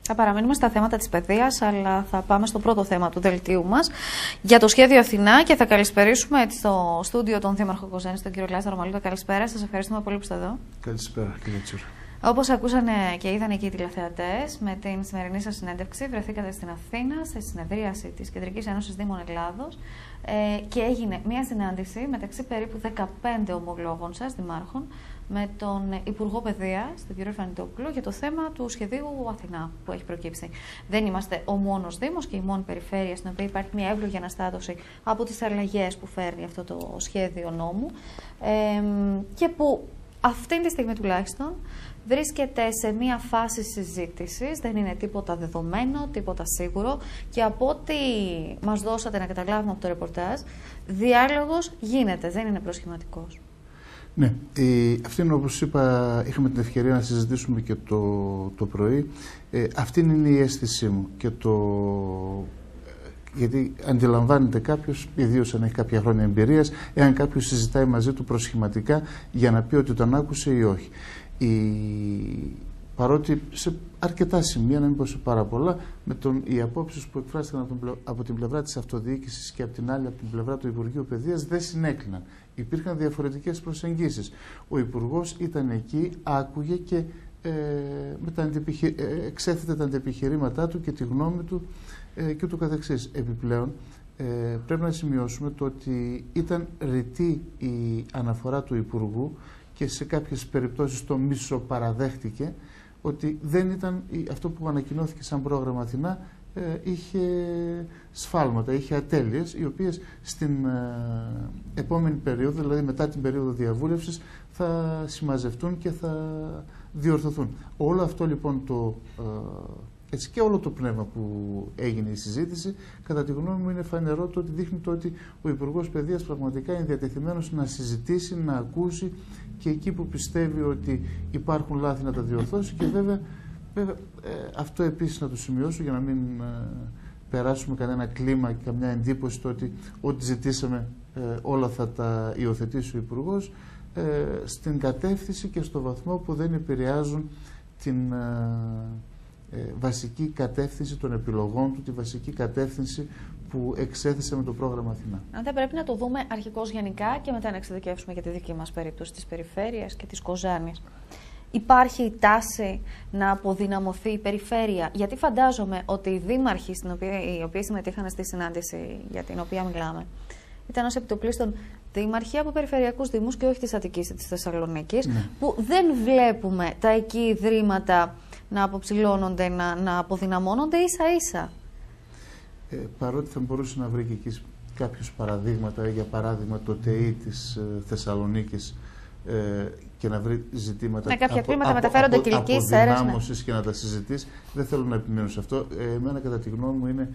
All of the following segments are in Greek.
Θα παραμείνουμε στα θέματα της παιδείας, αλλά θα πάμε στο πρώτο θέμα του δελτίου μας για το σχέδιο Αθηνά και θα καλησπερίσουμε στο στούντιο τον Δήμαρχο Κοζάνης, τον κύριο Λάζαρο Μαλούτα. Καλησπέρα, σας ευχαριστούμε πολύ που είστε εδώ. Καλησπέρα, κύριε Τσούρα. Όπως ακούσανε και είδαν και οι τηλεθεατές, με την σημερινή σας συνέντευξη βρεθήκατε στην Αθήνα, σε συνεδρίαση της Κεντρικής Ένωσης Δήμων Ελλάδος και έγινε μια συνάντηση μεταξύ περίπου 15 ομολόγων σας, δημάρχων, με τον Υπουργό Παιδείας, τον κύριο Φανιτόπουλο, για το θέμα του σχεδίου Αθηνά που έχει προκύψει. Δεν είμαστε ο μόνος Δήμος και η μόνη περιφέρεια στην οποία υπάρχει μια εύλογη αναστάτωση από τις αλλαγές που φέρνει αυτό το σχέδιο νόμου και που αυτή τη στιγμή τουλάχιστον βρίσκεται σε μια φάση συζήτησης, δεν είναι τίποτα δεδομένο, τίποτα σίγουρο και από ό,τι μας δώσατε να καταλάβουμε από το ρεπορτάζ, διάλογος γίνεται, δεν είναι προσχηματικός. Ναι, αυτή είναι, όπως είπα, είχαμε την ευκαιρία να συζητήσουμε και το πρωί. Αυτή είναι η αίσθησή μου και γιατί αντιλαμβάνεται κάποιος, ιδίως αν έχει κάποια χρόνια εμπειρίας, εάν κάποιος συζητάει μαζί του προσχηματικά για να πει ότι τον άκουσε ή όχι. Παρότι σε αρκετά σημεία, να μην πω σε πάρα πολλά, με οι απόψεις που εκφράστηκαν από την πλευρά της αυτοδιοίκησης και από την άλλη από την πλευρά του Υπουργείου Παιδείας δεν συνέκλυναν. Υπήρχαν διαφορετικές προσεγγίσεις. Ο Υπουργός ήταν εκεί, άκουγε και εξέθετε τα αντιεπιχειρήματά του και τη γνώμη του και ούτω καθεξής. Επιπλέον, πρέπει να σημειώσουμε το ότι ήταν ρητή η αναφορά του Υπουργού και σε κάποιες περιπτώσεις το μισοπαραδέχτηκε ότι δεν ήταν αυτό που ανακοινώθηκε σαν πρόγραμμα Αθηνά, είχε σφάλματα, είχε ατέλειες, οι οποίες στην επόμενη περίοδο, δηλαδή μετά την περίοδο διαβούλευσης, θα συμμαζευτούν και θα διορθωθούν. Όλο αυτό λοιπόν έτσι και όλο το πνεύμα που έγινε η συζήτηση, κατά τη γνώμη μου είναι φανερό το ότι δείχνει το ότι ο Υπουργός Παιδείας πραγματικά είναι διατεθειμένος να συζητήσει, να ακούσει και εκεί που πιστεύει ότι υπάρχουν λάθη να τα διορθώσει και βέβαια αυτό επίσης να το σημειώσω για να μην περάσουμε κανένα κλίμα και καμιά εντύπωση το ότι ό,τι ζητήσαμε όλα θα τα υιοθετήσει ο Υπουργός στην κατεύθυνση και στο βαθμό που δεν επηρεάζουν την βασική κατεύθυνση των επιλογών του, τη βασική κατεύθυνση που εξέθεσε με το πρόγραμμα Αθηνά. Αν δεν πρέπει να το δούμε αρχικώς γενικά και μετά να εξειδικεύσουμε για τη δική μας περίπτωση της περιφέρειας και της Κοζάνης. Υπάρχει η τάση να αποδυναμωθεί η περιφέρεια, γιατί φαντάζομαι ότι οι δήμαρχοι οι οποίοι συμμετείχαν στη συνάντηση για την οποία μιλάμε ήταν ως επιτοπλίστων δήμαρχοι από περιφερειακούς δήμους και όχι της Αττικής ή της Θεσσαλονίκης, που δεν βλέπουμε τα εκεί ιδρύματα να αποψηλώνονται, να αποδυναμώνονται ίσα-ίσα. Παρότι θα μπορούσε να βρει και εκεί κάποιους παραδείγματα, για παράδειγμα το ΤΕΗ της Θεσσαλονίκης και να βρει ζητήματα αποδυνάμωσης και να τα συζητήσει, δεν θέλω να επιμείνω σε αυτό. Εμένα κατά τη γνώμη μου είναι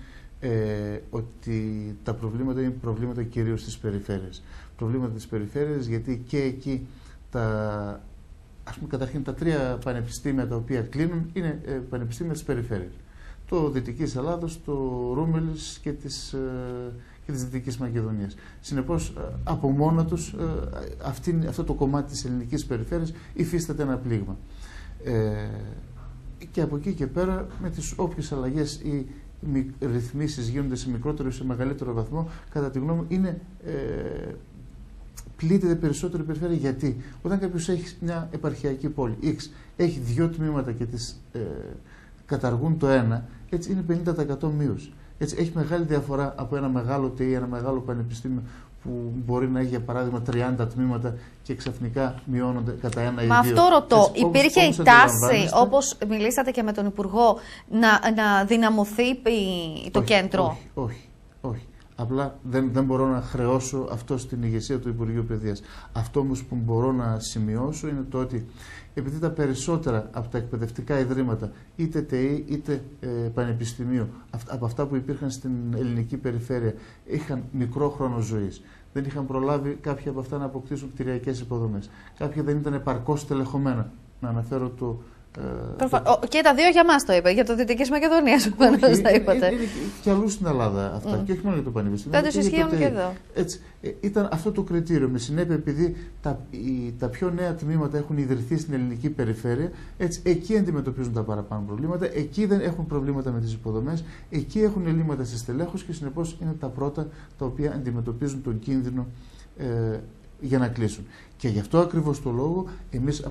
ότι τα προβλήματα είναι προβλήματα κυρίως της περιφέρειας. Προβλήματα της περιφέρειας γιατί και εκεί ας πούμε, καταρχήν τα τρία πανεπιστήμια τα οποία κλείνουν είναι πανεπιστήμια της περιφέρειας. Το Δυτικής Ελλάδος, το Ρούμελης και της Δυτικής Μακεδονίας. Συνεπώς, από μόνα τους, αυτό το κομμάτι της ελληνικής περιφέρειας υφίσταται ένα πλήγμα. Και από εκεί και πέρα, με τις όποιες αλλαγές ή ρυθμίσεις γίνονται σε μικρότερο ή σε μεγαλύτερο βαθμό, κατά τη γνώμη μου, είναι πλήττεται περισσότερο η περιφέρεια. Γιατί όταν κάποιος έχει μια επαρχιακή πόλη X, έχει δύο τμήματα και τις καταργούν το ένα, έτσι είναι 50% μείωση. Έτσι έχει μεγάλη διαφορά από ένα μεγάλο ΤΕΗ, ένα μεγάλο πανεπιστήμιο που μπορεί να έχει για παράδειγμα 30 τμήματα και ξαφνικά μειώνονται κατά ένα ή δύο. Μα αυτό ρωτώ. Υπήρχε η τάση, όπως μιλήσατε και με τον Υπουργό, να δυναμωθεί το κέντρο? Όχι. Απλά δεν μπορώ να χρεώσω αυτό στην ηγεσία του Υπουργείου Παιδείας. Αυτό όμως που μπορώ να σημειώσω είναι το ότι επειδή τα περισσότερα από τα εκπαιδευτικά ιδρύματα, είτε ΤΕΗ είτε πανεπιστημίου, από αυτά που υπήρχαν στην ελληνική περιφέρεια, είχαν μικρό χρόνο ζωής. Δεν είχαν προλάβει κάποια από αυτά να αποκτήσουν κτηριακές υποδομές. Κάποια δεν ήταν επαρκώς τελεχωμένα. Να αναφέρω το Και τα δύο για μας το είπε, για το Δυτικής Μακεδονίας προφανώς τα είπατε. Είναι και αλλού στην Ελλάδα αυτά, και όχι μόνο για το Πανεπιστήμιο. Πάντως ισχύουν και εδώ. Έτσι, ήταν αυτό το κριτήριο. Με συνέπεια, επειδή τα πιο νέα τμήματα έχουν ιδρυθεί στην ελληνική περιφέρεια, έτσι, εκεί αντιμετωπίζουν τα παραπάνω προβλήματα, εκεί δεν έχουν προβλήματα με τις υποδομές, εκεί έχουν ελλείμματα στη στελέχωση και συνεπώς είναι τα πρώτα τα οποία αντιμετωπίζουν τον κίνδυνο για να κλείσουν. Και γι' αυτό ακριβώς το λόγο, εμείς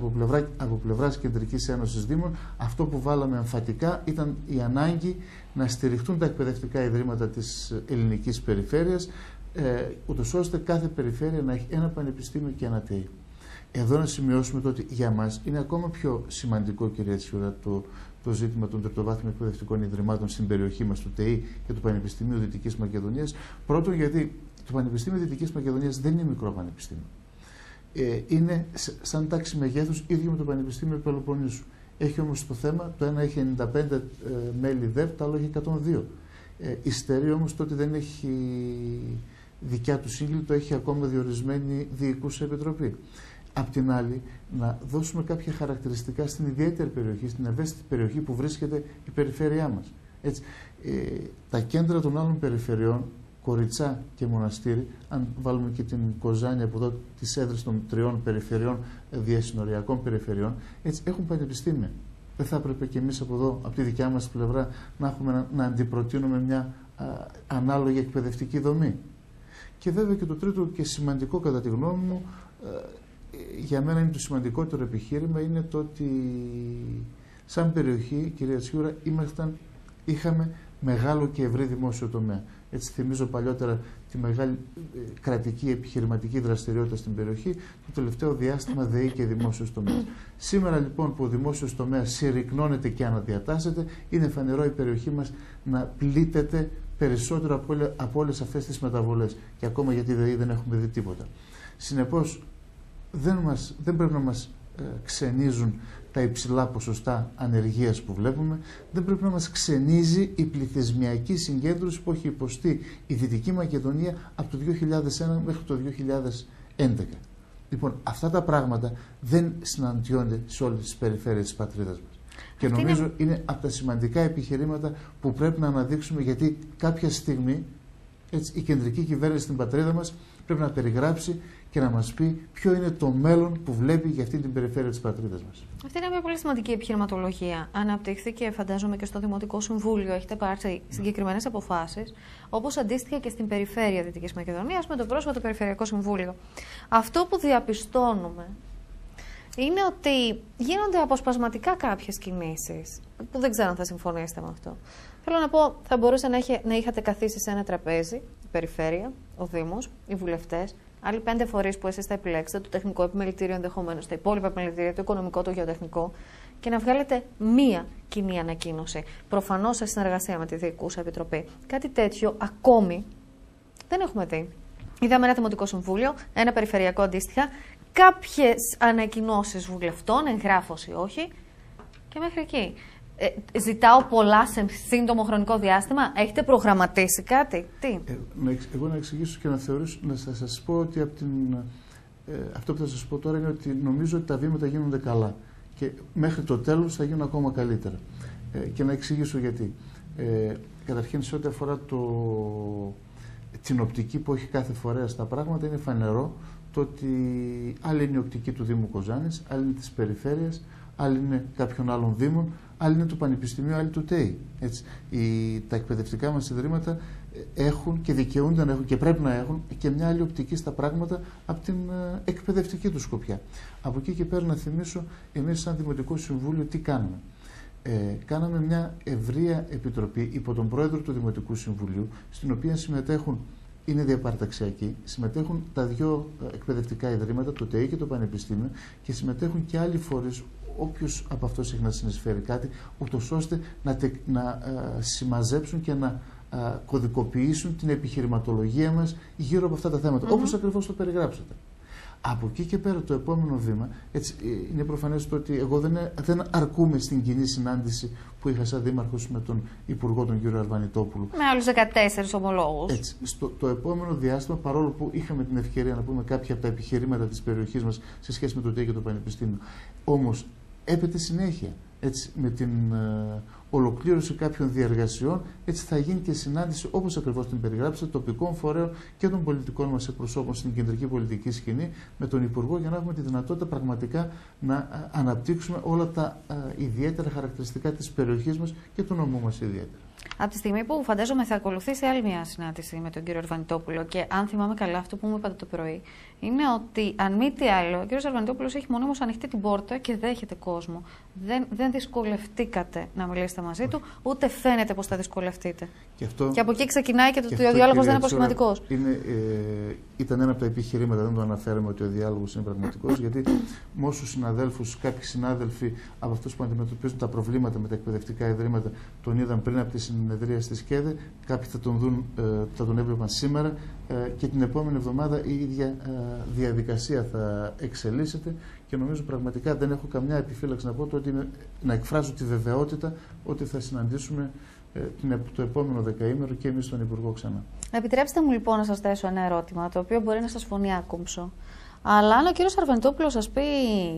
από πλευράς Κεντρικής Ένωσης Δήμων, αυτό που βάλαμε εμφατικά ήταν η ανάγκη να στηριχτούν τα εκπαιδευτικά ιδρύματα της ελληνικής περιφέρειας, ούτως ώστε κάθε περιφέρεια να έχει ένα πανεπιστήμιο και ένα ΤΕΙ. Εδώ να σημειώσουμε ότι για μας είναι ακόμα πιο σημαντικό, κυρία Τσιούρα, το ζήτημα των τριτοβάθμιων εκπαιδευτικών ιδρυμάτων στην περιοχή μας, του ΤΕΙ και του Πανεπιστημίου Δυτικής Μακεδονίας. Πρώτον, γιατί το Πανεπιστήμιο Δυτικής Μακεδονίας δεν είναι μικρό πανεπιστήμιο. Είναι σαν τάξη μεγέθους ίδιο με το Πανεπιστήμιο Πελοποννήσου. Έχει όμως το θέμα, το ένα έχει 95 μέλη ΔΕΒ, το άλλο έχει 102. Υστερεί όμως το ότι δεν έχει δικιά του σύγκλη, το έχει ακόμα διορισμένη διοικούσα επιτροπή. Απ' την άλλη, να δώσουμε κάποια χαρακτηριστικά στην ιδιαίτερη περιοχή, στην ευαίσθητη περιοχή που βρίσκεται η περιφέρειά μας. Έτσι, τα κέντρα των άλλων περιφερειών, Κοριτσά και Μοναστήρι, αν βάλουμε και την Κοζάνη από εδώ, τις έδρες των 3 περιφερειών, διασυνοριακών περιφερειών, έτσι, έχουν πανεπιστήμια. Δεν θα έπρεπε και εμείς από εδώ, από τη δικιά μας πλευρά, να αντιπροτείνουμε μια ανάλογη εκπαιδευτική δομή. Και βέβαια και το τρίτο και σημαντικό κατά τη γνώμη μου, για μένα είναι το σημαντικότερο επιχείρημα, είναι το ότι σαν περιοχή, κυρία Τσιούρα, είχαμε μεγάλο και ευρύ δημόσιο τομέα. Έτσι θυμίζω παλιότερα τη μεγάλη κρατική επιχειρηματική δραστηριότητα στην περιοχή, το τελευταίο διάστημα ΔΕΗ και δημόσιος τομέας. Σήμερα λοιπόν που ο δημόσιος τομέας συρρυκνώνεται και αναδιατάσσεται, είναι φανερό η περιοχή μας να πλήττεται περισσότερο από όλες αυτές τις μεταβολές. Και ακόμα για τη ΔΕΗ δεν έχουμε δει τίποτα. Συνεπώς δεν πρέπει να μας ξενίζουν τα υψηλά ποσοστά ανεργίας που βλέπουμε, δεν πρέπει να μας ξενίζει η πληθυσμιακή συγκέντρωση που έχει υποστεί η Δυτική Μακεδονία από το 2001 μέχρι το 2011. Λοιπόν, αυτά τα πράγματα δεν συναντιόνται σε όλες τις περιφέρειες της πατρίδας μας. Και νομίζω είναι από τα σημαντικά επιχειρήματα που πρέπει να αναδείξουμε, γιατί κάποια στιγμή έτσι, η κεντρική κυβέρνηση στην πατρίδα μας πρέπει να περιγράψει και να μας πει ποιο είναι το μέλλον που βλέπει για αυτή την περιφέρεια της πατρίδας μας. Αυτή είναι μια πολύ σημαντική επιχειρηματολογία. Αναπτύχθηκε, φαντάζομαι, και στο Δημοτικό Συμβούλιο. Έχετε πάρει συγκεκριμένες αποφάσεις, όπως αντίστοιχα και στην περιφέρεια Δυτικής Μακεδονίας με το πρόσφατο Περιφερειακό Συμβούλιο. Αυτό που διαπιστώνουμε είναι ότι γίνονται αποσπασματικά κάποιες κινήσεις, που δεν ξέρω αν θα συμφωνήσετε με αυτό. Θέλω να πω, θα μπορούσε να είχατε καθίσει σε ένα τραπέζι, η περιφέρεια, ο Δήμος, οι βουλευτές, άλλοι 5 φορείς που εσείς θα επιλέξετε, το τεχνικό επιμελητήριο ενδεχομένως, τα υπόλοιπα επιμελητήρια, το οικονομικό, το γεωτεχνικό, και να βγάλετε μία κοινή ανακοίνωση. Προφανώς σε συνεργασία με τη Διοικούσα Επιτροπή. Κάτι τέτοιο ακόμη δεν έχουμε δει. Είδαμε ένα Δημοτικό Συμβούλιο, ένα περιφερειακό αντίστοιχα, κάποιες ανακοινώσεις βουλευτών, εγγράφος ή όχι, και μέχρι εκεί. Ζητάω πολλά σε σύντομο χρονικό διάστημα. Έχετε προγραμματίσει κάτι? Τι? Εγώ να εξηγήσω και να σας πω ότι αυτό που θα σας πω τώρα είναι ότι νομίζω ότι τα βήματα γίνονται καλά και μέχρι το τέλος θα γίνουν ακόμα καλύτερα. Και να εξηγήσω γιατί. Καταρχήν, σε ό,τι αφορά την οπτική που έχει κάθε φορέα στα πράγματα, είναι φανερό το ότι άλλη είναι η οπτική του Δήμου Κοζάνης, άλλη είναι της περιφέρειας, άλλη είναι κάποιων άλλων δήμων, άλλη είναι του Πανεπιστημίου, άλλη του ΤΕΙ. Τα εκπαιδευτικά μας ιδρύματα έχουν και δικαιούνται να έχουν και πρέπει να έχουν και μια άλλη οπτική στα πράγματα από την εκπαιδευτική του σκοπιά. Από εκεί και πέρα να θυμίσω, εμείς σαν Δημοτικό Συμβούλιο τι κάνουμε. Κάναμε μια ευρεία επιτροπή υπό τον πρόεδρο του Δημοτικού Συμβουλίου, στην οποία συμμετέχουν, είναι διαπαρταξιακοί, συμμετέχουν τα 2 εκπαιδευτικά ιδρύματα, το ΤΕΙ και το Πανεπιστήμιο, και συμμετέχουν και άλλοι φορείς, όποιος από αυτός έχει να συνεισφέρει κάτι, ούτως ώστε να συμμαζέψουν και να κωδικοποιήσουν την επιχειρηματολογία μας γύρω από αυτά τα θέματα, όπως ακριβώς το περιγράψατε. Από εκεί και πέρα το επόμενο βήμα, έτσι, είναι προφανές το ότι εγώ δεν αρκούμαι στην κοινή συνάντηση που είχα σαν δήμαρχος με τον Υπουργό, τον κύριο Αρβανιτόπουλο. Με άλλους 14 ομολόγους. Έτσι, το επόμενο διάστημα, παρόλο που είχαμε την ευκαιρία να πούμε κάποια από τα επιχειρήματα της περιοχής μας σε σχέση με το ΤΕΙ και το Πανεπιστήμιο, όμως έπεται συνέχεια. έτσι, με την ολοκλήρωση κάποιων διεργασιών, έτσι θα γίνει και συνάντηση, όπως ακριβώς την περιγράψατε, τοπικών φορέων και των πολιτικών μας εκπροσώπων στην κεντρική πολιτική σκηνή με τον Υπουργό, για να έχουμε τη δυνατότητα πραγματικά να αναπτύξουμε όλα τα ιδιαίτερα χαρακτηριστικά της περιοχής μας και του νομού μας ιδιαίτερα. Από τη στιγμή που φαντάζομαι θα ακολουθήσει άλλη μια συνάντηση με τον κύριο Αρβανιτόπουλο, και αν θυμάμαι καλά, αυτό που μου είπατε το πρωί, είναι ότι αν μη τι άλλο, ο κύριος Αρβανιτόπουλος έχει μονίμως ανοιχτή την πόρτα και δέχεται κόσμο. Δεν δυσκολευτήκατε να μιλήσετε μαζί του, ούτε φαίνεται πως θα δυσκολευτείτε. Και από εκεί ξεκινάει και ότι ο διάλογος δεν είναι προσχηματικός. Ήταν ένα από τα επιχειρήματα, δεν το αναφέραμε ότι ο διάλογος είναι πραγματικός, γιατί με όσους συναδέλφους, κάποιοι συνάδελφοι από αυτούς που αντιμετωπίζουν τα προβλήματα με τα εκπαιδευτικά ιδρύματα, τον είδαν πριν από τη συνεδρία στη ΣΚΕΔΕ, κάποιοι θα τον έβλεπαν σήμερα και την επόμενη εβδομάδα η ίδια διαδικασία θα εξελίσσεται και νομίζω πραγματικά δεν έχω καμιά επιφύλαξη να εκφράσω τη βεβαιότητα ότι θα συναντήσουμε το επόμενο δεκαήμερο και εμείς τον Υπουργό ξανά. Επιτρέψτε μου λοιπόν να σας θέσω ένα ερώτημα, το οποίο μπορεί να σας φωνεί άκομψο. Αλλά αν ο κύριος Αρβανιτόπουλος σας πει,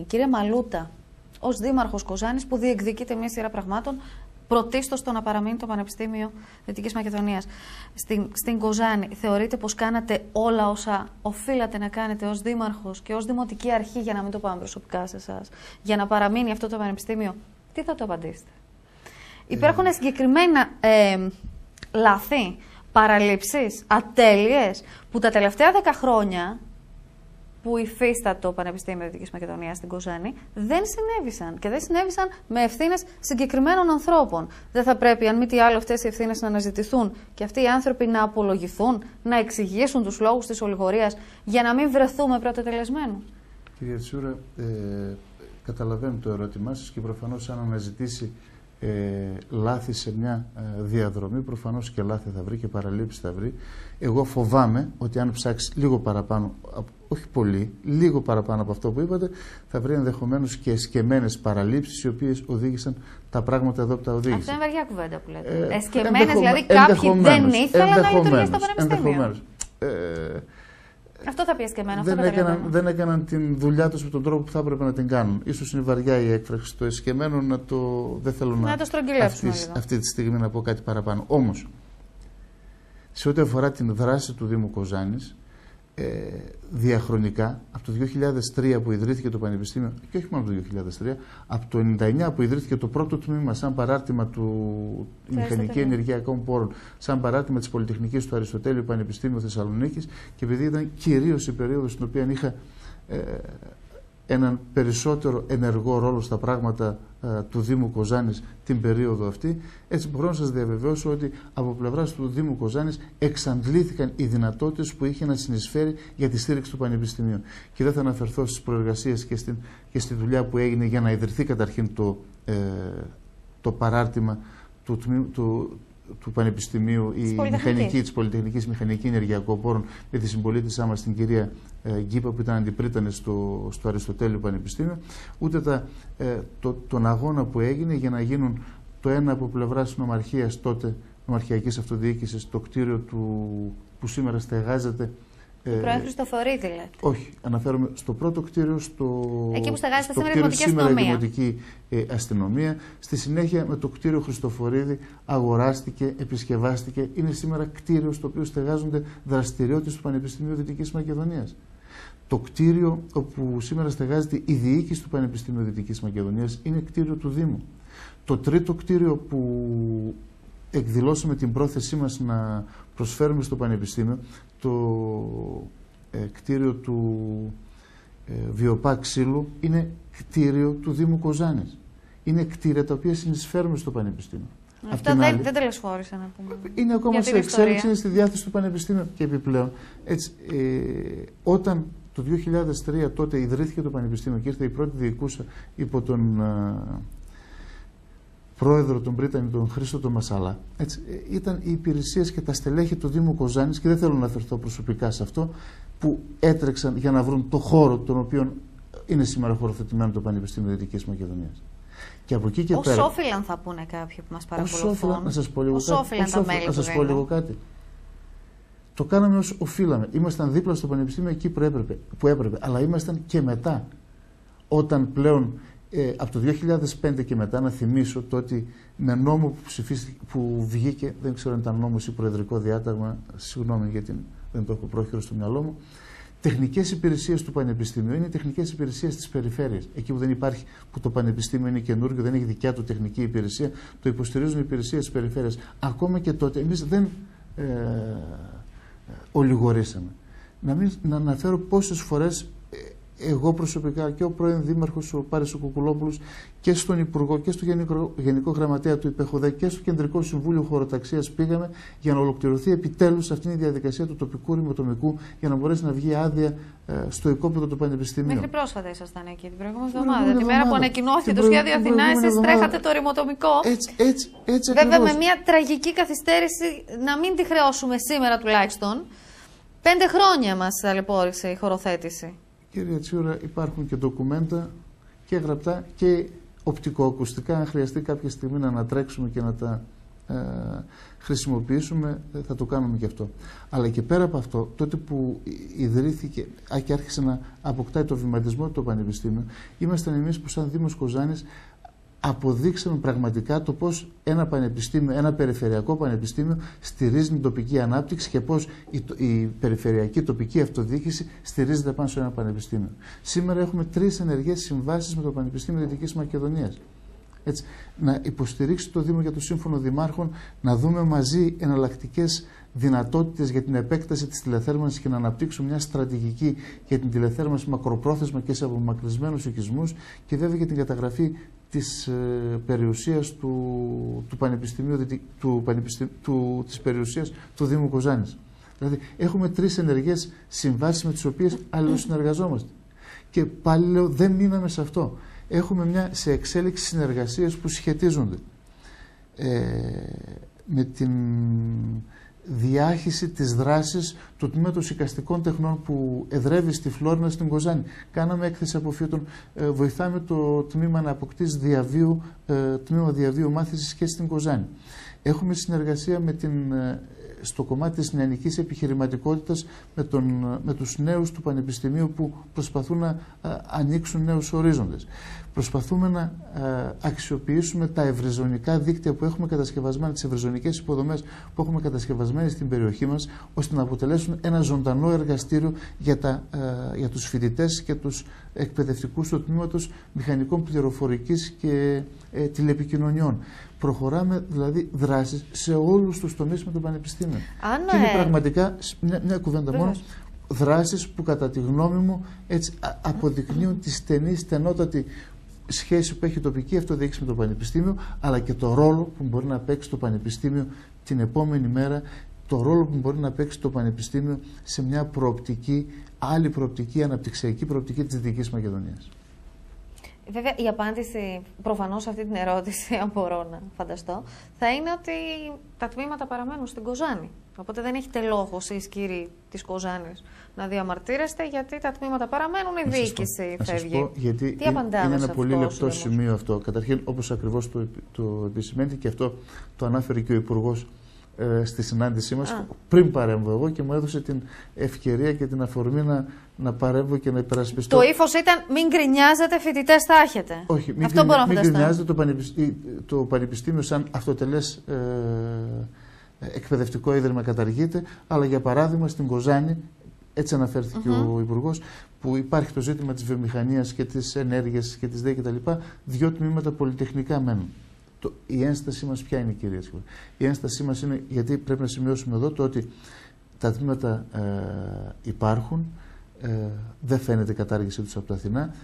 κύριε Μαλούτα, ως Δήμαρχος Κοζάνης που διεκδικείται μια σειρά πραγμάτων, πρωτίστως το να παραμείνει το Πανεπιστήμιο Δυτικής Μακεδονίας στην Κοζάνη, θεωρείτε πως κάνατε όλα όσα οφείλατε να κάνετε ως Δήμαρχος και ως Δημοτική Αρχή, για να μην το πάμε προσωπικά σε εσάς, για να παραμείνει αυτό το Πανεπιστήμιο? Τι θα το απαντήσετε? Υπάρχουν συγκεκριμένα λάθη, παραλήψεις, ατέλειες που τα τελευταία 10 χρόνια που υφίστατο το Πανεπιστήμιο Δυτικής Μακεδονίας στην Κοζάνη δεν συνέβησαν, και δεν συνέβησαν με ευθύνες συγκεκριμένων ανθρώπων. Δεν θα πρέπει, αν μη τι άλλο, αυτές οι ευθύνες να αναζητηθούν και αυτοί οι άνθρωποι να απολογηθούν, να εξηγήσουν τους λόγους της ολιγορίας, για να μην βρεθούμε πρωτοτελεσμένους? Κυρία Τσούρα, καταλαβαίνω το ερώτημά σας και προφανώς αν αναζητήσει λάθη σε μια διαδρομή, προφανώς και λάθη θα βρει και παραλήψεις θα βρει. Εγώ φοβάμαι ότι αν ψάξει λίγο παραπάνω, όχι πολύ, λίγο παραπάνω από αυτό που είπατε, θα βρει ενδεχομένως και εσκεμμένες παραλήψεις, οι οποίες οδήγησαν τα πράγματα εδώ που τα οδήγησαν. Αυτό είναι βαριά κουβέντα που λέτε. Εσκεμμένες, δηλαδή κάποιοι δεν ήθελαν να λειτουργήσει το Πανεπιστήμιο. Αυτό θα πει εσκεμμένο. Δεν έκαναν την δουλειά τους με τον τρόπο που θα έπρεπε να την κάνουν. Ίσως είναι βαριά η έκφραση. Το εσκεμμένο δεν θέλω να το στρογγυλεύσουμε αυτή τη στιγμή να πω κάτι παραπάνω. Όμως, σε ό,τι αφορά την δράση του Δήμου Κοζάνης, διαχρονικά, από το 2003 που ιδρύθηκε το Πανεπιστήμιο, και όχι μόνο το 2003, από το 1999 που ιδρύθηκε το πρώτο τμήμα σαν παράρτημα του Μηχανική Ενεργειακών Πόρων, σαν παράρτημα της Πολυτεχνικής του Αριστοτέλειου Πανεπιστήμιου Θεσσαλονίκης, και επειδή ήταν κυρίως η περίοδος στην οποία είχα έναν περισσότερο ενεργό ρόλο στα πράγματα του Δήμου Κοζάνης την περίοδο αυτή, έτσι μπορώ να σας διαβεβαιώσω ότι από πλευράς του Δήμου Κοζάνης εξαντλήθηκαν οι δυνατότητες που είχε να συνεισφέρει για τη στήριξη του Πανεπιστημίου. Και δεν θα αναφερθώ στις προεργασίες και στη δουλειά που έγινε για να ιδρυθεί καταρχήν το παράρτημα του Πανεπιστημίου, η μηχανική της Πολυτεχνικής Μηχανική Ενεργειακών Πόρων, με τη συμπολίτησά μας την κυρία Γκίπα, που ήταν αντιπρίτανη στο Αριστοτέλειο Πανεπιστήμιο, ούτε τον αγώνα που έγινε για να γίνουν το ένα από πλευράς νομαρχίας τότε, νομαρχιακής αυτοδιοίκησης, το κτίριο που σήμερα στεγάζεται. Του πρώην Χριστοφορίδη, λέτε. Όχι, αναφέρομαι στο πρώτο κτίριο, εκεί που στεγάζεται σήμερα η Δημοτική Αστυνομία. Στη συνέχεια, με το κτίριο Χριστοφορίδη αγοράστηκε, επισκευάστηκε. Είναι σήμερα κτίριο στο οποίο στεγάζονται δραστηριότητες του Πανεπιστημίου Δυτικής Μακεδονίας. Το κτίριο όπου σήμερα στεγάζεται η διοίκηση του Πανεπιστημίου Δυτικής Μακεδονίας είναι κτίριο του Δήμου. Το τρίτο κτίριο που εκδηλώσαμε την πρόθεσή μας να προσφέρουμε στο Πανεπιστήμιο, το κτίριο του Βιοπά Ξύλου, είναι κτίριο του Δήμου Κοζάνης. Είναι κτίρια τα οποία συνεισφέρουμε στο Πανεπιστήμιο. Αυτό δεν τελεσφόρησε να πούμε. Είναι ακόμα σε εξέλιξη, είναι στη διάθεση του Πανεπιστήμιου. Και επιπλέον, έτσι, όταν το 2003 τότε ιδρύθηκε το Πανεπιστήμιο και ήρθε η πρώτη διοικούσα υπό τον πρόεδρο τον Πρίτανη, τον Χρήστο τον Μασαλά, έτσι, ήταν οι υπηρεσίες και τα στελέχη του Δήμου Κοζάνης, και δεν θέλω να αναφερθώ προσωπικά σε αυτό, που έτρεξαν για να βρουν το χώρο τον οποίο είναι σήμερα χωροθετημένο το Πανεπιστήμιο Δυτικής Μακεδονίας. Και από εκεί και πέρα. Ως όφυλαν, θα πούνε κάποιοι που μας παρακολουθούν. Να σας πω λίγο κάτι. Το κάναμε ως οφείλαμε. Ήμασταν δίπλα στο Πανεπιστήμιο εκεί που έπρεπε. Αλλά ήμασταν και μετά. Όταν πλέον Από το 2005 και μετά να θυμίσω το ότι με νόμο που βγήκε, δεν ξέρω αν ήταν νόμος ή προεδρικό διάταγμα, συγγνώμη γιατί δεν το έχω πρόχειρο στο μυαλό μου, τεχνικές υπηρεσίες του Πανεπιστημίου είναι οι τεχνικές υπηρεσίες της περιφέρειας. Εκεί που δεν υπάρχει, που το Πανεπιστήμιο είναι καινούργιο, δεν έχει δικιά του τεχνική υπηρεσία, το υποστηρίζουν οι υπηρεσίες της περιφέρειας. Ακόμα και τότε εμείς δεν ολιγορήσαμε. Να αναφέρω πόσες φορές εγώ προσωπικά και ο πρώην Δήμαρχος ο Πάρης ο Κουκουλόπουλος και στον Υπουργό και στο Γενικό Γραμματέα του ΥΠΕΧΟΔΕ και στο Κεντρικό Συμβούλιο Χωροταξίας πήγαμε για να ολοκληρωθεί επιτέλους αυτήν η διαδικασία του τοπικού ρημοτομικού για να μπορέσει να βγει άδεια στο οικόπεδο του Πανεπιστημίου. Μέχρι πρόσφατα ήσασταν εκεί την προηγούμενη εβδομάδα. Τη μέρα που ανακοινώθηκε το σχέδιο Αθηνά, εσείς τρέχατε το ρημοτομικό. Έτσι βέβαια ακριβώς. με μια τραγική καθυστέρηση, να μην τη χρεώσουμε σήμερα τουλάχιστον. 5 χρόνια μας ταλαιπώρησε η χωροθέτηση. Κύριε Τσιούρα, υπάρχουν και ντοκουμέντα και γραπτά και οπτικοακουστικά. Αν χρειαστεί κάποια στιγμή να ανατρέξουμε και να τα χρησιμοποιήσουμε, θα το κάνουμε και αυτό. Αλλά και πέρα από αυτό, τότε που ιδρύθηκε και άρχισε να αποκτάει το βηματισμό του Πανεπιστήμιο, ήμασταν εμείς που σαν Δήμος Κοζάνης αποδείξαμε πραγματικά το πώς ένα πανεπιστήμιο, ένα περιφερειακό πανεπιστήμιο στηρίζει την τοπική ανάπτυξη και πώς η περιφερειακή τοπική αυτοδιοίκηση στηρίζεται πάνω σε ένα πανεπιστήμιο. Σήμερα έχουμε 3 ενεργές συμβάσεις με το Πανεπιστήμιο Δυτικής Μακεδονίας. Έτσι, να υποστηρίξει το Δήμο για το Σύμφωνο Δημάρχων, να δούμε μαζί εναλλακτικές δυνατότητες για την επέκταση της τηλεθέρμανσης και να αναπτύξουμε μια στρατηγική για την τηλεθέρμανση μακροπρόθεσμα και σε απομακρυσμένους οικισμούς και βέβαια για την καταγραφή της περιουσίας του Πανεπιστημίου, της περιουσίας του Δήμου Κοζάνης. Δηλαδή έχουμε 3 ενεργές συμβάσεις με τις οποίες αλληλοσυνεργαζόμαστε. Και πάλι λέω δεν μείναμε σε αυτό. Έχουμε μια σε εξέλιξη συνεργασίες που σχετίζονται με την διάχυση της δράσης του Τμήματος Οικαστικών Τεχνών που εδρεύει στη Φλόρινα στην Κοζάνη. Κάναμε έκθεση αποφύτων, βοηθάμε το τμήμα να αποκτήσει τμήμα διαβίου μάθησης και στην Κοζάνη. Έχουμε συνεργασία στο κομμάτι της νεανικής επιχειρηματικότητας με τους νέους του Πανεπιστημίου που προσπαθούν να ανοίξουν νέους ορίζοντες. Προσπαθούμε να αξιοποιήσουμε τα ευρυζωνικά δίκτυα που έχουμε κατασκευασμένα, τις ευρυζωνικές υποδομές που έχουμε κατασκευασμένες στην περιοχή μας, ώστε να αποτελέσουν ένα ζωντανό εργαστήριο για τους φοιτητές και τους εκπαιδευτικούς του Τμήματος Μηχανικών Πληροφορικής και Τηλεπικοινωνιών. Προχωράμε δηλαδή δράσεις σε όλους τους τομείς με το Πανεπιστήμιο. Και είναι πραγματικά μια κουβέντα μόνο. Δράσεις που κατά τη γνώμη μου έτσι αποδεικνύουν τη στενότατη σχέση που έχει η τοπική αυτοδιοίκηση με το Πανεπιστήμιο, αλλά και το ρόλο που μπορεί να παίξει το Πανεπιστήμιο την επόμενη μέρα, το ρόλο που μπορεί να παίξει το Πανεπιστήμιο σε μια άλλη προοπτική, αναπτυξιακή προοπτική της Δυτικής Μακεδονίας. Βέβαια, η απάντηση προφανώς σε αυτή την ερώτηση, αν μπορώ να φανταστώ, θα είναι ότι τα τμήματα παραμένουν στην Κοζάνη. Οπότε δεν έχετε λόγο εσείς, κύριοι της Κοζάνης, να διαμαρτύρεστε, γιατί τα τμήματα παραμένουν, η διοίκηση φεύγει. Να σας πω, γιατί είναι ένα πολύ λεπτό σημείο αυτό. Καταρχήν, όπως ακριβώς το επισημαίνετε, και αυτό το ανάφερε και ο Υπουργός στη συνάντησή μας πριν παρέμβω εγώ και μου έδωσε την ευκαιρία και την αφορμή να παρέμβω και να υπερασπιστώ. Το ύφος ήταν μην γκρινιάζετε, φοιτητές θα έχετε. Όχι, μην γκρινιάζετε το Πανεπιστήμιο σαν αυτοτελές εκπαιδευτικό ίδρυμα καταργείται, αλλά για παράδειγμα στην Κοζάνη, έτσι αναφέρθηκε ο Υπουργός, που υπάρχει το ζήτημα της βιομηχανίας και της ενέργειας και της ΔΕΗ κτλ. 2 τμήματα πολυτεχνικά μένουν. Η ένστασή μας ποια είναι, κυρία Σκύβα? Η ένστασή μας είναι, γιατί πρέπει να σημειώσουμε εδώ το ότι τα τμήματα υπάρχουν, δεν φαίνεται κατάργηση τους από τα Αθηνά.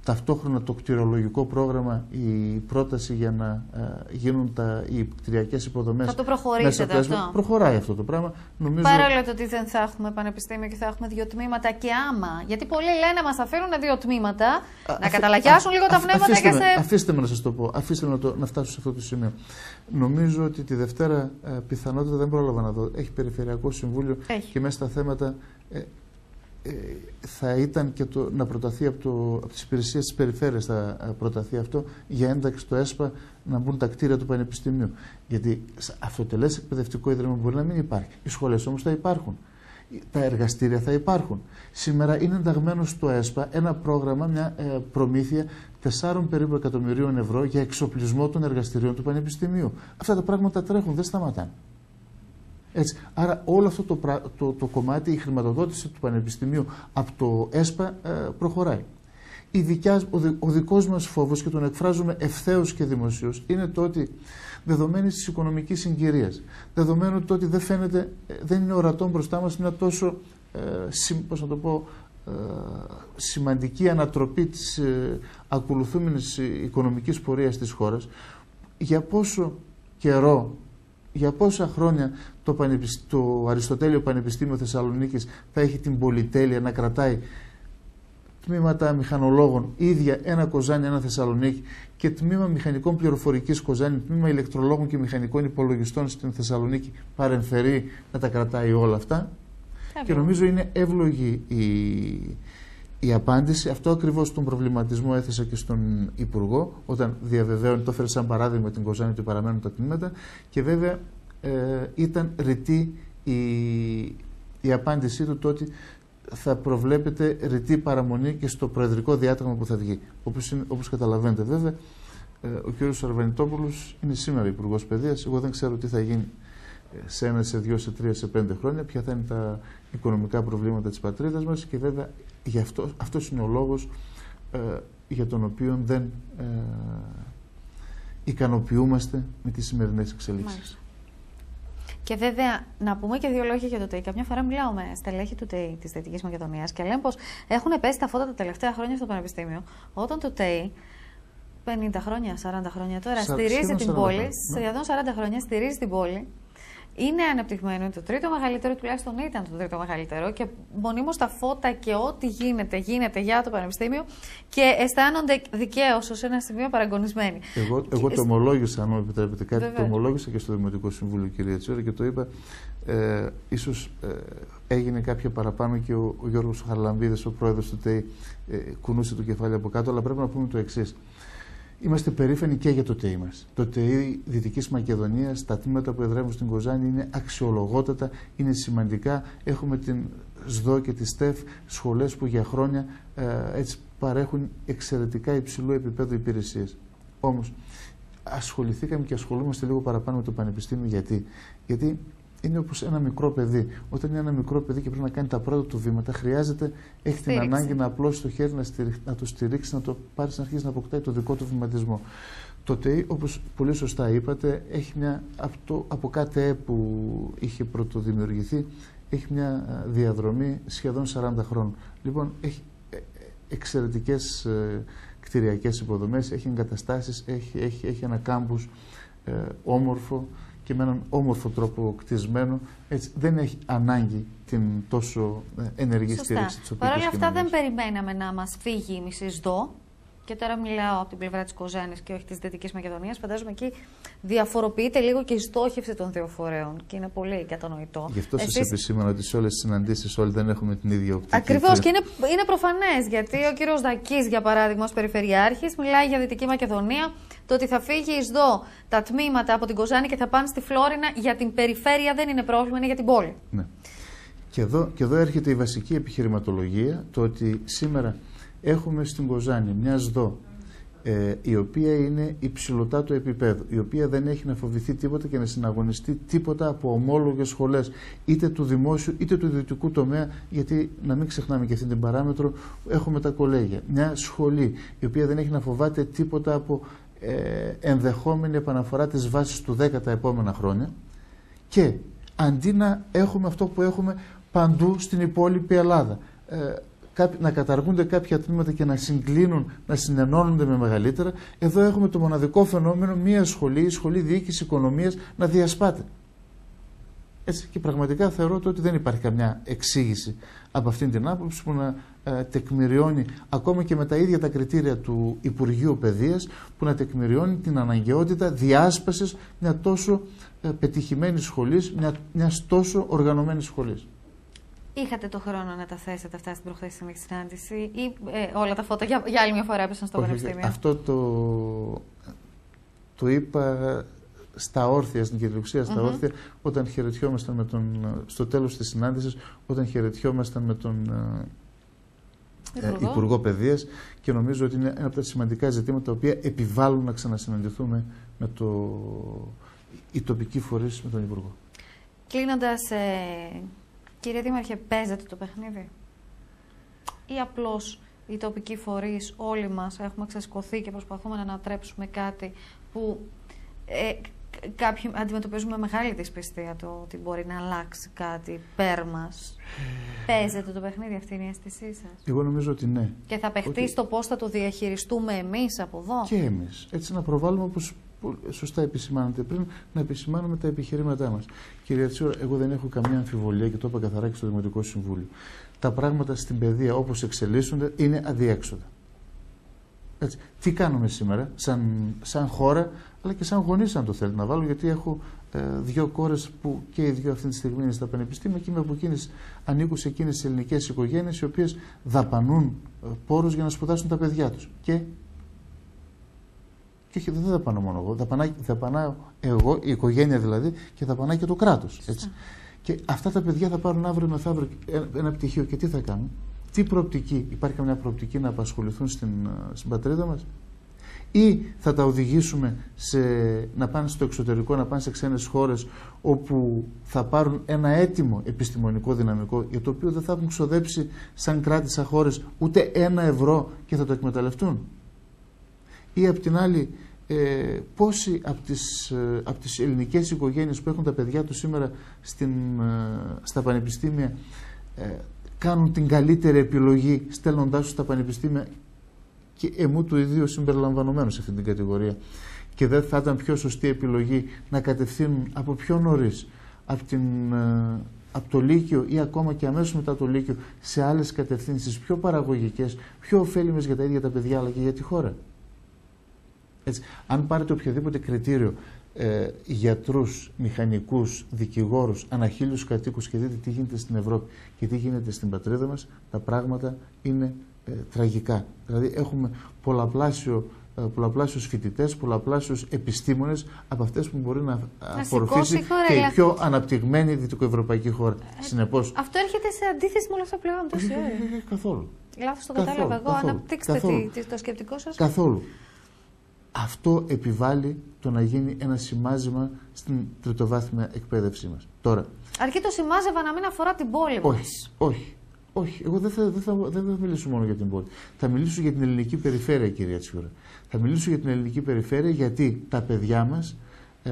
Ταυτόχρονα το κτηρολογικό πρόγραμμα, η πρόταση για να γίνουν οι κτηριακές υποδομές. Θα το προχωρήσετε αυτό? Προχωράει αυτό το πράγμα. Νομίζω... Παρόλο το ότι δεν θα έχουμε πανεπιστήμιο και θα έχουμε 2 τμήματα και άμα. Γιατί πολλοί λένε μας αφήνουν 2 τμήματα, να καταλαγιάσουν λίγο τα πνεύματα και σε... Αφήστε με να σας το πω, αφήστε με να φτάσω σε αυτό το σημείο. Νομίζω ότι τη Δευτέρα πιθανότητα δεν πρόλαβα να δω. Έχει Περιφερειακό Συμβούλιο και μέσα στα θέματα... θα ήταν και να προταθεί από τις υπηρεσίες της περιφέρειας, θα προταθεί αυτό για ένταξη στο ΕΣΠΑ, να μπουν τα κτίρια του Πανεπιστημίου. Γιατί αυτοτελές εκπαιδευτικό ίδρυμα μπορεί να μην υπάρχει. Οι σχολές όμως θα υπάρχουν. Τα εργαστήρια θα υπάρχουν. Σήμερα είναι ενταγμένο στο ΕΣΠΑ ένα πρόγραμμα, μια προμήθεια 4 περίπου εκατομμυρίων ευρώ για εξοπλισμό των εργαστηρίων του Πανεπιστημίου. Αυτά τα πράγματα τρέχουν, δεν σταματάνε. Έτσι. Άρα όλο αυτό το κομμάτι, η χρηματοδότηση του Πανεπιστημίου από το ΕΣΠΑ προχωράει. Ο δικός μας φόβος, και τον εκφράζουμε ευθέως και δημοσίως, είναι το ότι δεδομένης της οικονομικής συγκυρίας, δεδομένου το ότι δεν είναι ορατό μπροστά μας μια τόσο σημαντική ανατροπή της ακολουθούμενης οικονομικής πορείας της χώρας, για πόσο καιρό, για πόσα χρόνια το Αριστοτέλειο Πανεπιστήμιο Θεσσαλονίκης θα έχει την πολυτέλεια να κρατάει τμήματα μηχανολόγων, ίδια ένα Κοζάνι, ένα Θεσσαλονίκη, και τμήμα μηχανικών πληροφορικής Κοζάνι, τμήμα ηλεκτρολόγων και μηχανικών υπολογιστών στην Θεσσαλονίκη, παρεμφερεί να τα κρατάει όλα αυτά. Και νομίζω είναι εύλογη η απάντηση. Αυτό ακριβώς τον προβληματισμό έθεσα και στον Υπουργό, όταν διαβεβαίωνε, το έφερε σαν παράδειγμα την Κοζάνι, ότι παραμένουν τα τμήματα, και βέβαια ήταν ρητή η απάντησή του, το ότι θα προβλέπεται ρητή παραμονή και στο προεδρικό διάταγμα που θα βγει. Όπως καταλαβαίνετε, βέβαια, ο κ. Αρβανιτόπουλος είναι σήμερα Υπουργός Παιδείας. Εγώ δεν ξέρω τι θα γίνει σε 1, σε 2, σε 3, σε 5 χρόνια, ποια θα είναι τα οικονομικά προβλήματα της πατρίδας μας, και βέβαια αυτός είναι ο λόγος για τον οποίο δεν ικανοποιούμαστε με τις σημερινές εξελίξεις. Μάλιστα. Και βέβαια, να πούμε και 2 λόγια για το ΤΕΙ. Καμιά φορά μιλάω με στελέχη του ΤΕΙ της Δυτικής Μακεδονίας και λένε πως έχουν πέσει τα φώτα τα τελευταία χρόνια στο Πανεπιστήμιο, όταν το ΤΕΙ 50 χρόνια, 40 χρόνια τώρα στηρίζει την πόλη, σχεδόν 40 χρόνια στηρίζει την πόλη. Είναι ανεπτυγμένο, είναι το 3ο μεγαλύτερο, τουλάχιστον ήταν το 3ο μεγαλύτερο, και μονίμως τα φώτα και ό,τι γίνεται για το Πανεπιστήμιο, και αισθάνονται δικαίως ως ένα σημείο παραγωνισμένοι. Εγώ το ομολόγησα, αν μου επιτρέπετε κάτι, το ομολόγησα και στο Δημοτικό Συμβούλιο, κυρία Τσιόρη, και το είπα. Ίσως έγινε κάποια παραπάνω και ο Γιώργος Χαρλαμβίδης, ο πρόεδρος του ΤΕΙ, κουνούσε το κεφάλι από κάτω, αλλά πρέπει να πούμε το εξής. Είμαστε περήφανοι και για το ΤΕΙ μας. Το ΤΕΙ Δυτικής Μακεδονίας, τα τμήματα που εδρεύουν στην Κοζάνη είναι αξιολογότατα, είναι σημαντικά. Έχουμε την ΣΔΟ και τη ΣΤΕΦ, σχολές που για χρόνια έτσι παρέχουν εξαιρετικά υψηλού επίπεδου υπηρεσίες. Όμως, ασχοληθήκαμε και ασχολούμαστε λίγο παραπάνω με το Πανεπιστήμιο. Γιατί είναι όπως ένα μικρό παιδί. Όταν είναι ένα μικρό παιδί και πρέπει να κάνει τα πρώτα του βήματα, έχει την ανάγκη να απλώσει το χέρι, να το στηρίξει, να το πάρει, να αρχίσει να αποκτάει το δικό του βηματισμό. Το ΤΕΙ, όπως πολύ σωστά είπατε, έχει από ΚΑΤΕ που είχε πρωτοδημιουργηθεί, έχει μια διαδρομή σχεδόν 40 χρόνων. Λοιπόν, εξαιρετικές κτηριακές υποδομές, έχει εγκαταστάσεις, έχει ένα κάμπους όμορφο και με έναν όμορφο τρόπο κτισμένο. Έτσι, δεν έχει ανάγκη την τόσο ενεργή στήριξη της οποίας. Παρ' όλα αυτά δεν περιμέναμε να μας φύγει η μισή ΣΔΟ. Και τώρα μιλάω από την πλευρά της Κοζάνης και όχι της Δυτικής Μακεδονίας. Φαντάζομαι εκεί διαφοροποιείται λίγο και η στόχευση των δύο φορέων και είναι πολύ κατανοητό. Γι' αυτό σας επισήμανα ότι σε όλες τις συναντήσεις όλοι δεν έχουμε την ίδια οπτική. Ακριβώς, και είναι προφανές, γιατί ο κύριος Δακής, για παράδειγμα, ως Περιφερειάρχης, μιλάει για Δυτική Μακεδονία. Το ότι θα φύγει η ΣΔΟ τα τμήματα από την Κοζάνη και θα πάνε στη Φλόρινα για την περιφέρεια δεν είναι πρόβλημα, είναι για την πόλη. Ναι. Και εδώ έρχεται η βασική επιχειρηματολογία, το ότι σήμερα έχουμε στην Κοζάνη μια ΣΔΟ η οποία είναι υψηλωτά του επίπεδου, η οποία δεν έχει να φοβηθεί τίποτα και να συναγωνιστεί τίποτα από ομόλογες σχολές, είτε του δημόσιου είτε του ιδιωτικού τομέα, γιατί να μην ξεχνάμε και αυτή την παράμετρο, έχουμε τα κολέγια. Μια σχολή η οποία δεν έχει να φοβάται τίποτα από ενδεχόμενη επαναφορά της βάσης του 10 τα επόμενα χρόνια, και αντί να έχουμε αυτό που έχουμε παντού στην υπόλοιπη Ελλάδα, να καταργούνται κάποια τμήματα και να συγκλίνουν, να συνενώνονται με μεγαλύτερα, εδώ έχουμε το μοναδικό φαινόμενο μια σχολή, η Σχολή Διοίκησης Οικονομίας, να διασπάται. Έτσι, και πραγματικά θεωρώ ότι δεν υπάρχει καμιά εξήγηση από αυτήν την άποψη που να τεκμηριώνει, ακόμα και με τα ίδια τα κριτήρια του Υπουργείου Παιδείας, που να τεκμηριώνει την αναγκαιότητα διάσπασης μια τόσο πετυχημένη σχολής, μιας τόσο οργανωμένης σχολής. Είχατε το χρόνο να τα θέσετε αυτά στην προχθέσινη συνάντηση ή όλα τα φώτα για άλλη μια φορά έπεσαν στο Πανεπιστήμιο? Αυτό το είπα στα όρθια, στην κυριολεξία στα όρθια, όταν χαιρετιόμασταν στο τέλος της συνάντησης, όταν χαιρετιόμασταν με τον Υπουργό Παιδείας, και νομίζω ότι είναι ένα από τα σημαντικά ζητήματα τα οποία επιβάλλουν να ξανασυναντηθούμε με οι τοπικοί φορείς με τον Υπουργό. Κλείνοντας, κύριε Δήμαρχε, παίζετε το παιχνίδι ή απλώς οι τοπικοί φορείς, όλοι μας έχουμε ξεσκωθεί και προσπαθούμε να ανατρέψουμε κάτι που κάποιοι αντιμετωπίζουμε μεγάλη δυσπιστία το ότι μπορεί να αλλάξει κάτι υπέρ μας? Παίζετε το παιχνίδι, αυτή είναι η αίσθησή σας? Εγώ νομίζω ότι ναι. Και θα παιχτεί στο πώς θα το διαχειριστούμε εμείς από εδώ. Και εμείς. Έτσι να προβάλλουμε, όπως σωστά επισημάνατε πριν, να επισημάνουμε τα επιχειρήματά μας. Κυρία Τσιούρα, εγώ δεν έχω καμία αμφιβολία και το είπα καθαρά και στο Δημοτικό Συμβούλιο. Τα πράγματα στην παιδεία όπως εξελίσσονται είναι αδιέξοδα. Έτσι. Τι κάνουμε σήμερα σαν χώρα, αλλά και σαν γονείς, αν το θέλετε να βάλω, γιατί έχω δύο κόρες που και οι δύο αυτή τη στιγμή είναι στα πανεπιστήμια και ανήκουν σε εκείνες τις ελληνικές οικογένειες οι οποίες δαπανούν πόρους για να σπουδάσουν τα παιδιά τους. Και δεν δαπανώ μόνο εγώ, δαπανάω εγώ, η οικογένεια δηλαδή, και δαπανάει και το κράτος. Έτσι. Και αυτά τα παιδιά θα πάρουν αύριο μεθαύριο ένα πτυχίο και τι θα κάνουν? Τι προοπτική, υπάρχει καμιά προοπτική να απασχοληθούν στην πατρίδα μας? Ή θα τα οδηγήσουμε να πάνε στο εξωτερικό, να πάνε σε ξένες χώρες όπου θα πάρουν ένα έτοιμο επιστημονικό δυναμικό, για το οποίο δεν θα έχουν ξοδέψει σαν κράτη, σαν χώρες, ούτε €1 και θα το εκμεταλλευτούν? Ή απ' την άλλη, πόσοι από τις ελληνικές οικογένειες που έχουν τα παιδιά τους σήμερα στα πανεπιστήμια κάνουν την καλύτερη επιλογή στέλνοντάς τους στα πανεπιστήμια, και εμού του ιδίου συμπεριλαμβανομένου σε αυτή την κατηγορία? Και δεν θα ήταν πιο σωστή επιλογή να κατευθύνουν από πιο νωρίς, από το Λύκειο ή ακόμα και αμέσως μετά το Λύκειο, σε άλλες κατευθύνσεις πιο παραγωγικές, πιο ωφέλιμες για τα ίδια τα παιδιά αλλά και για τη χώρα? Έτσι, αν πάρετε οποιοδήποτε κριτήριο, γιατρούς, μηχανικούς, δικηγόρους, ανά 1.000 κατοίκους, και δείτε τι γίνεται στην Ευρώπη και τι γίνεται στην πατρίδα μας, τα πράγματα είναι τραγικά. Δηλαδή έχουμε πολλαπλάσιους φοιτητές, πολλαπλάσιους επιστήμονες από αυτές που μπορεί να απορροφήσει και η πιο αναπτυγμένη δυτικοευρωπαϊκή χώρα. Συνεπώς, αυτό έρχεται σε αντίθεση με όλα αυτά που λέγαμε τόση ώρα. Καθόλου. Λάθος το κατάλαβα εγώ. Αναπτύξτε το σκεπτικό σας. Καθόλου. Αυτό επιβάλλει το να γίνει ένα σημάζεμα στην τριτοβάθμια εκπαίδευσή μας. Τώρα, αρκεί το σημάζευα να μην αφορά την πόλη μας. Όχι. Εγώ δεν θα μιλήσω μόνο για την πόλη. Θα μιλήσω για την ελληνική περιφέρεια, κυρία Τσιούρα. Θα μιλήσω για την ελληνική περιφέρεια, γιατί τα παιδιά μας,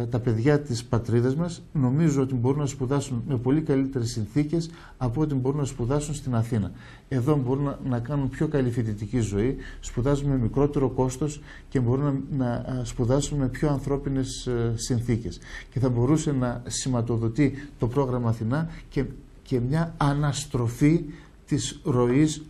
τα παιδιά της πατρίδας μας, νομίζω ότι μπορούν να σπουδάσουν με πολύ καλύτερες συνθήκες από ό,τι μπορούν να σπουδάσουν στην Αθήνα. Εδώ μπορούν να κάνουν πιο καλή φοιτητική ζωή, σπουδάζουν με μικρότερο κόστος και μπορούν να σπουδάσουν με πιο ανθρώπινες συνθήκες. Και θα μπορούσε να σηματοδοτεί το πρόγραμμα Αθηνά και μια αναστροφή της ροής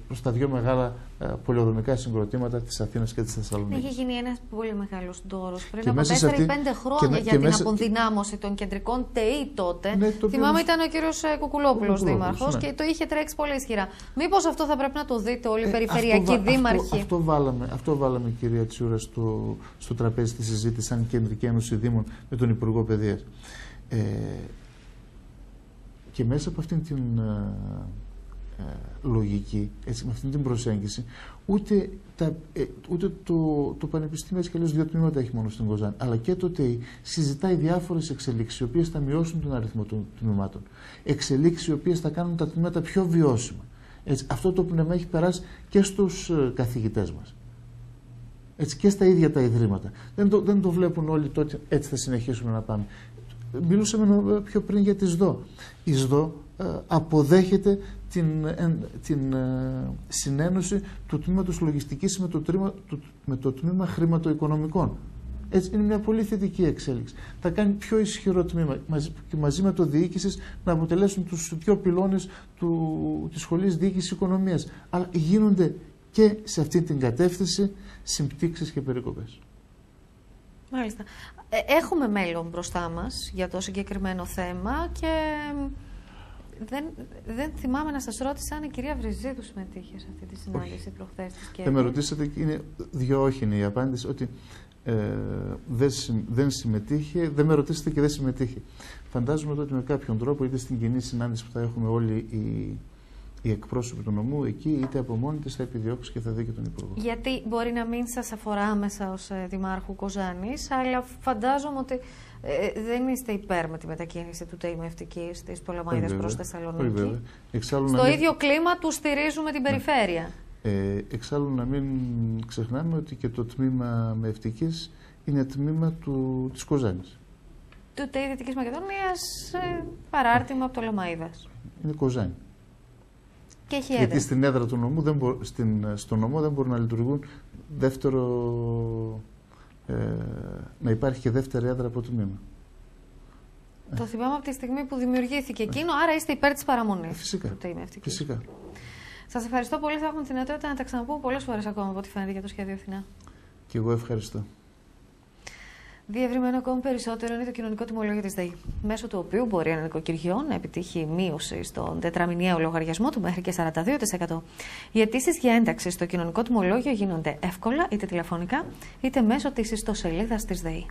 προς τα δύο μεγάλα πολεοδομικά συγκροτήματα της Αθήνας και της Θεσσαλονίκης. Είχε γίνει ένας πολύ μεγάλος ντόρος πριν από 4-5 χρόνια για την αποδυνάμωση των κεντρικών ΤΕΗ τότε. Ναι, θυμάμαι ήταν ο κύριος Κουκουλόπουλος δήμαρχος, ναι, και το είχε τρέξει πολύ ισχυρά. Μήπως αυτό θα πρέπει να το δείτε όλοι οι περιφερειακοί δήμαρχοι? Αυτό βάλαμε, κυρία Τσιούρα, στο τραπέζι της συζήτησης σαν Κεντρική Ένωση Δήμων με τον Υπουργό Παιδείας. Και μέσα από αυτήν την λογική, έτσι, με αυτήν την προσέγγιση, ούτε το Πανεπιστήμιο έτσι κι αλλιώς 2 τμήματα έχει μόνο στην Κοζάνη, αλλά και το ΤΕΗ συζητάει διάφορες εξελίξεις οι οποίες θα μειώσουν τον αριθμό των τμήματων. Εξελίξεις οι οποίες θα κάνουν τα τμήματα πιο βιώσιμα. Έτσι, αυτό το πνεύμα έχει περάσει και στους καθηγητές μας. Έτσι, και στα ίδια τα ιδρύματα. Δεν το βλέπουν όλοι, τότε έτσι θα συνεχίσουμε να πάμε. Μιλούσαμε πιο πριν για τη ΣΔΟ. Η ΣΔΟ αποδέχεται την συνένωση του τμήματος λογιστικής με το τμήμα χρηματοοικονομικών. Έτσι, είναι μια πολύ θετική εξέλιξη. Θα κάνει πιο ισχυρό τμήμα και μαζί με το διοίκησης να αποτελέσουν τους 2 πυλώνες της Σχολής Διοίκησης Οικονομίας. Αλλά γίνονται και σε αυτή την κατεύθυνση συμπτύξεις και περικοπές. Μάλιστα. Έχουμε μέλλον μπροστά μας για το συγκεκριμένο θέμα και δεν θυμάμαι να σας ρώτησα αν η κυρία Βρυζίδου συμμετείχε σε αυτή τη συνάντηση προχθές της. Δεν με ρωτήσατε και είναι 2 όχι είναι η απάντηση, ότι δεν συμμετείχε, δεν με ρωτήσετε και δεν συμμετείχε. Φαντάζομαι ότι με κάποιον τρόπο, είτε στην κοινή συνάντηση που θα έχουμε όλοι οι εκπρόσωποι του νομού εκεί, είτε από μόνοι της θα επιδιώξει και θα δει και τον Υπουργό. Γιατί μπορεί να μην σας αφορά άμεσα ως Δημάρχου Κοζάνης, αλλά φαντάζομαι ότι δεν είστε υπέρ με τη μετακίνηση του ΤΕΙ Μευτικής της Πτολεμαΐδας προς Θεσσαλονίκη. Στο ίδιο κλίμα του στηρίζουμε την περιφέρεια. Εξάλλου να μην ξεχνάμε ότι και το τμήμα Μευτικής είναι τμήμα της Κοζάνης. Του ΤΕΙ Δυτικής Μακεδονίας, παράρτημα από Πτολεμαΐδας. Είναι Κοζάνη. Και έχει έδρα. Γιατί στην έδρα του νομού, στον νομό δεν μπορούν να λειτουργούν να υπάρχει και δεύτερη έδρα από το τμήμα. Το θυμάμαι από τη στιγμή που δημιουργήθηκε εκείνο, άρα είστε υπέρ της παραμονής. Φυσικά. Φυσικά. Σας ευχαριστώ πολύ. Θα έχουμε τη δυνατότητα να τα ξαναπούμε πολλές φορές ακόμα από ό,τι φαίνεται για το σχέδιο Αθηνά. Και εγώ ευχαριστώ. Διευρυμένο ακόμη περισσότερο είναι το κοινωνικό τιμολόγιο της ΔΕΗ, μέσω του οποίου μπορεί ένα νοικοκυριό να επιτύχει μείωση στον τετραμηνιαίο λογαριασμό του μέχρι και 42%. Οι αιτήσεις για ένταξη στο κοινωνικό τιμολόγιο γίνονται εύκολα είτε τηλεφωνικά είτε μέσω της ιστοσελίδας της ΔΕΗ.